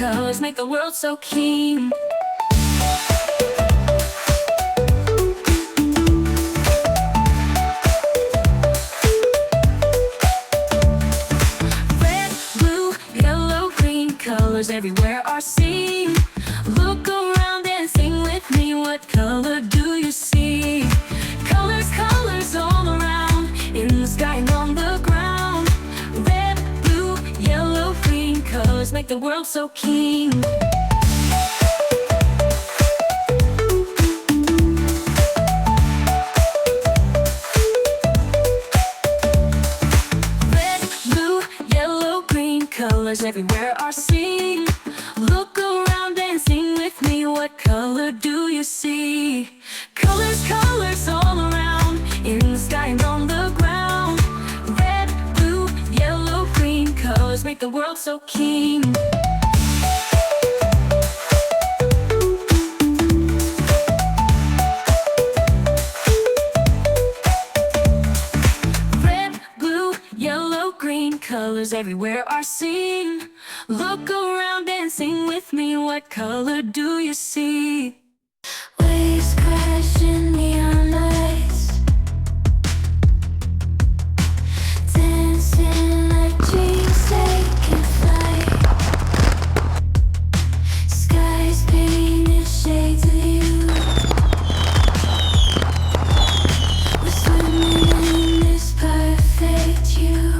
colors make the world so keen. Red, blue, yellow, green, colors everywhere are seen. Look around and sing with me, what color do you see? Colors, colors all around, in the sky and on the ground. Red, blue, yellow, green, colors make the world so keen. Red, blue, yellow, green, colors everywhere are seen. Look around and sing with me, what color do you see? Colors, colors all around, in the sky and on the ground. Red, blue, yellow, green, colors make the world so keen. Red, blue, yellow, green, colors everywhere are seen. Look around and sing with me, what color do you see? Waves crash in neon lights, dancing like dreams taking flight. Skies painted shades of you. We're swimming in this perfect hue.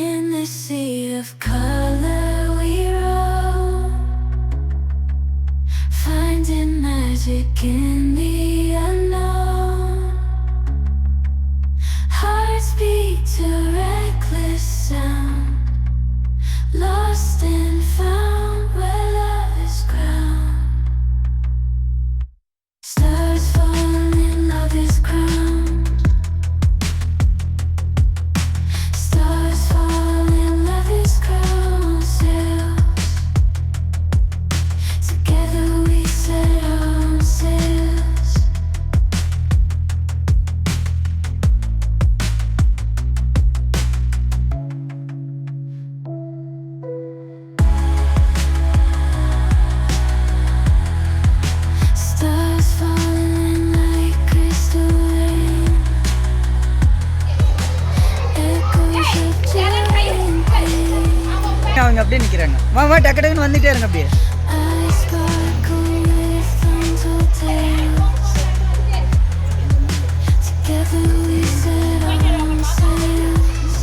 In this sea of color we roam, finding magic in the unknown. Hearts beat to reckless sound, lost and found where love is crowned. Stars falling, love is crowned. Stars falling, love is crowned. Sails, together we set our sails. Stars falling like crystal rain. Echoes of joy and pain. அவங்க அப்படியே நிக்கிறாங்க. வா வா டக்கு டக்குன்னு வந்துட்டே இருங்க அப்படியே. Eyes sparkle with untold tales. Together we set our sails.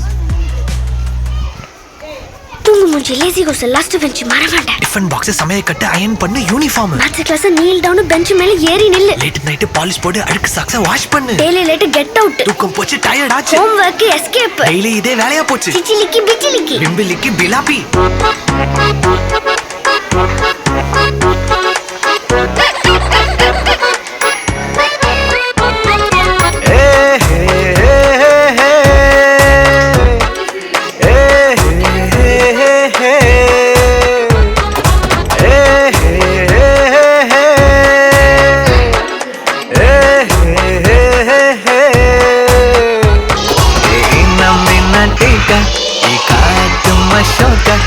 தூங்கு மூஞ்சி லேசி கோஸ் லாஸ்ட் பெஞ்ச் மறவாண்ட டிஃபன் பாக்ஸ் சமையல் கட்டு அயன் பண்ணு uniform maths class kneel down bench மேல ஏறி நில்லு லேட் நைட் பாலிஷ் போட்டு அழுக்கு சாக்ஸ வாஷ் பண்ணு டெய்லி லேட் கெட் அவுட் தூக்கம் போச்சு டயர்ட் ஆச்சு ஹோம் வர்க் எஸ்கேப் டெய்லி இதே வேலையா போச்சு சிச்சிலிக்கி பிச்சிலிக்கி பிம்பிலிக்கு பிலாபி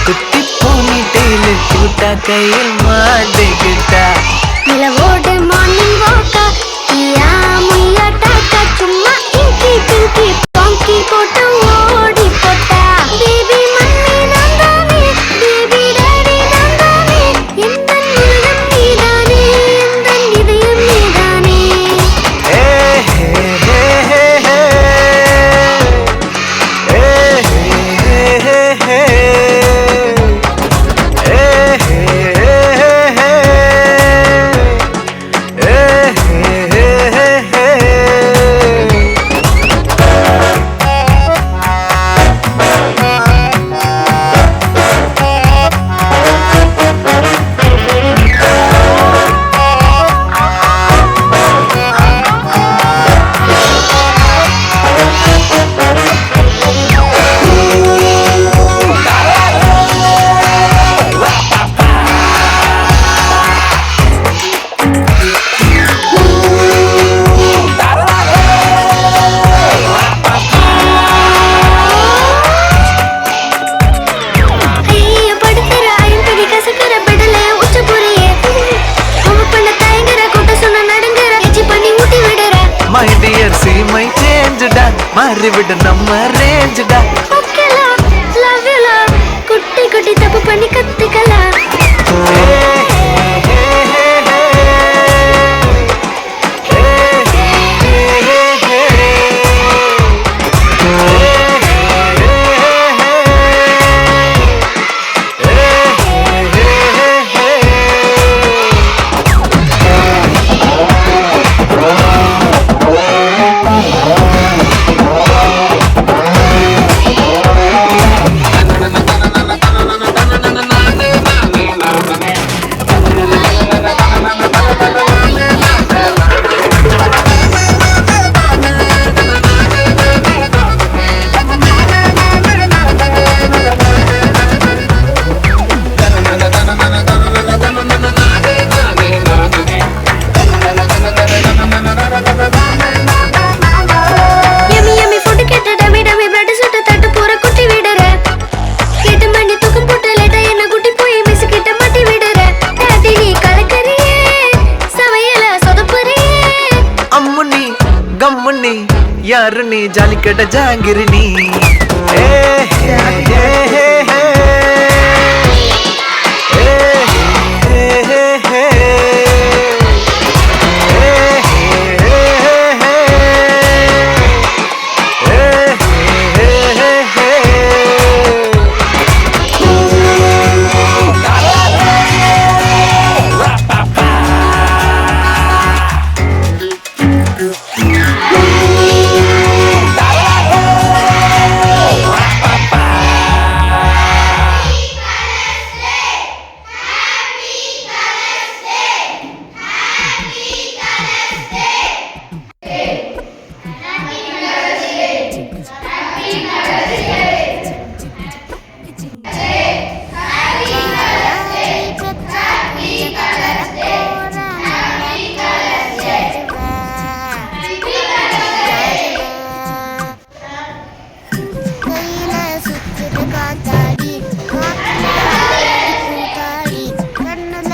குட்டி போனி டெய்லு கூட்டா கையில் மாட்டிக்கிட்டா நிலவோடு மார்னிங் வாக்கா யா முய்யா டாக்கா சும்மா இங்கி டிங்கி பாங்கி போட்டு ஓடி போட்டா பேபி மம்மி நந்தானே பேபி டாடி நந்தானே எந்த உலகம் நீதானே எந்த இதயம் நீதானே ஏ ஹே ஹே ஹே ஹே ஏ ஹே ஹே ஹே ஜாலிக்கட்ட ஜாங்கிரி நீ ஏ ஹே ஹே ஹே ஹே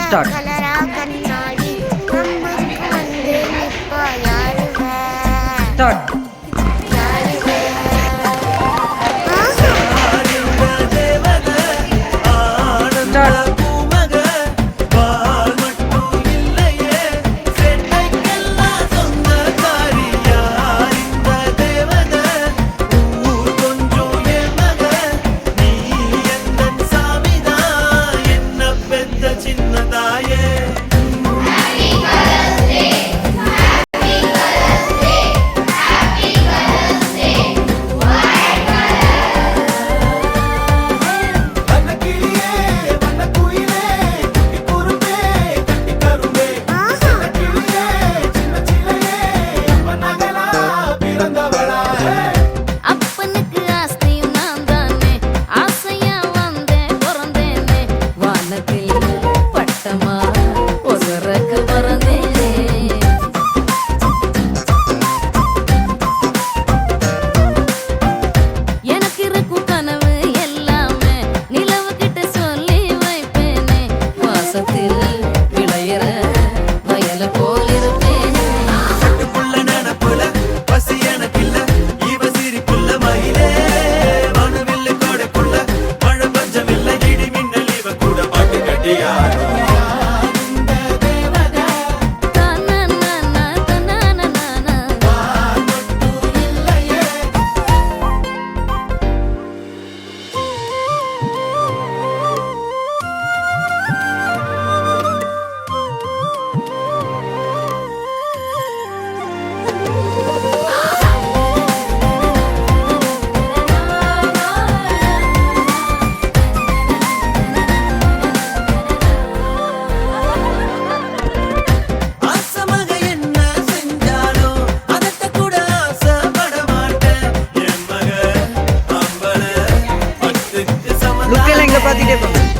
Start. Start. Start. லுக் எல்லாம் இங்க பாத்துட்டே போங்க.